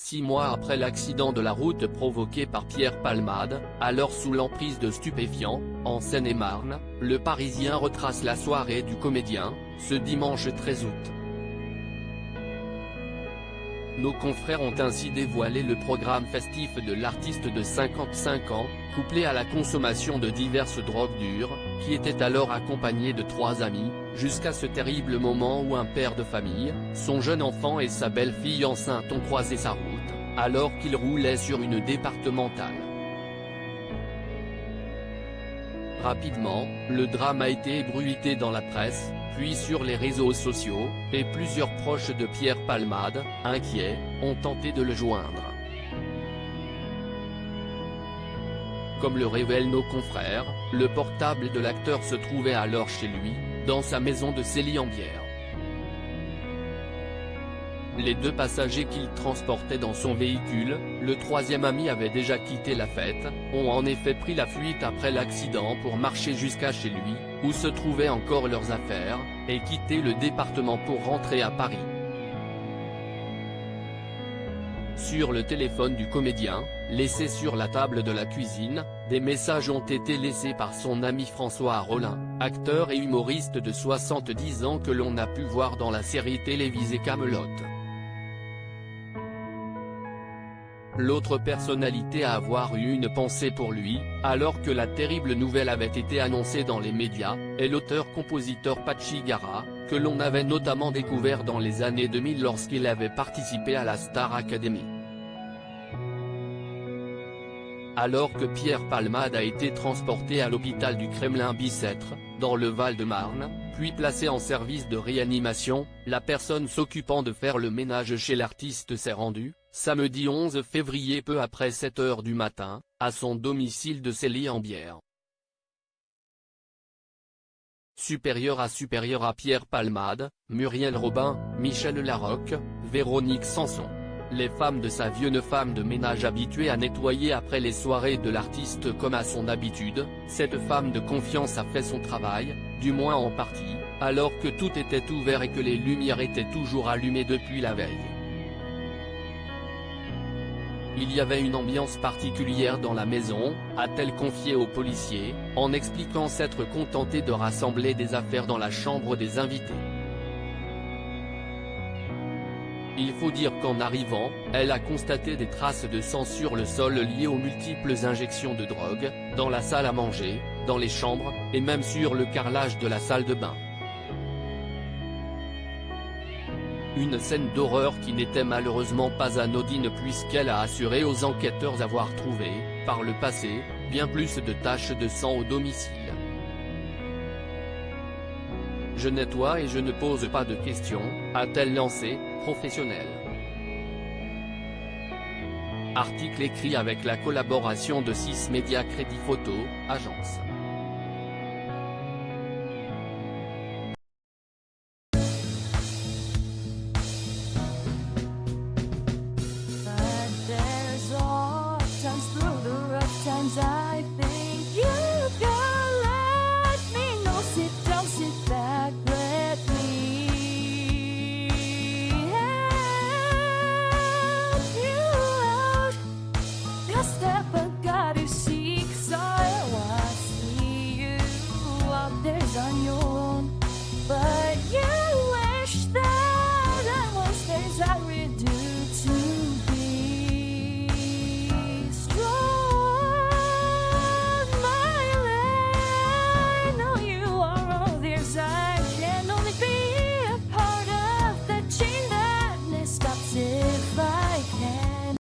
6 mois après l'accident de la route provoqué par Pierre Palmade, alors sous l'emprise de stupéfiants, en Seine-et-Marne, le Parisien retrace la soirée du comédien, ce dimanche 13 août. Nos confrères ont ainsi dévoilé le programme festif de l'artiste de 55 ans, couplé à la consommation de diverses drogues dures, qui était alors accompagné de 3 amis, jusqu'à ce terrible moment où un père de famille, son jeune enfant et sa belle-fille enceinte ont croisé sa route, alors qu'il roulait sur une départementale. Rapidement, le drame a été ébruité dans la presse, puis sur les réseaux sociaux, et plusieurs proches de Pierre Palmade, inquiets, ont tenté de le joindre. Comme le révèlent nos confrères, le portable de l'acteur se trouvait alors chez lui, dans sa maison de Célie-en-Bière. Les 2 passagers qu'il transportait dans son véhicule, le 3e ami avait déjà quitté la fête, ont en effet pris la fuite après l'accident pour marcher jusqu'à chez lui, où se trouvaient encore leurs affaires, et quitter le département pour rentrer à Paris. Sur le téléphone du comédien, laissé sur la table de la cuisine, des messages ont été laissés par son ami François Rollin, acteur et humoriste de 70 ans que l'on a pu voir dans la série télévisée Kaamelott. L'autre personnalité à avoir eu une pensée pour lui, alors que la terrible nouvelle avait été annoncée dans les médias, est l'auteur-compositeur Patxi Gara, que l'on avait notamment découvert dans les années 2000 lorsqu'il avait participé à la Star Academy. Alors que Pierre Palmade a été transporté à l'hôpital du Kremlin-Bicêtre, dans le Val-de-Marne, puis placé en service de réanimation, la personne s'occupant de faire le ménage chez l'artiste s'est rendue, samedi 11 février peu après 7 h du matin, à son domicile de Célie-en-Bière. Supérieur à Pierre Palmade, Muriel Robin, Michel Larocque, Véronique Sanson. Les femmes de sa vie. Une femme de ménage habituée à nettoyer après les soirées de l'artiste comme à son habitude, cette femme de confiance a fait son travail, du moins en partie, alors que tout était ouvert et que les lumières étaient toujours allumées depuis la veille. Il y avait une ambiance particulière dans la maison, a-t-elle confié aux policiers, en expliquant s'être contentée de rassembler des affaires dans la chambre des invités. Il faut dire qu'en arrivant, elle a constaté des traces de sang sur le sol liées aux multiples injections de drogue, dans la salle à manger, dans les chambres, et même sur le carrelage de la salle de bain. Une scène d'horreur qui n'était malheureusement pas anodine puisqu'elle a assuré aux enquêteurs avoir trouvé, par le passé, bien plus de taches de sang au domicile. Je nettoie et je ne pose pas de questions, a-t-elle lancé, professionnelle. Article écrit avec la collaboration de 6 Médias Crédit Photo, agence.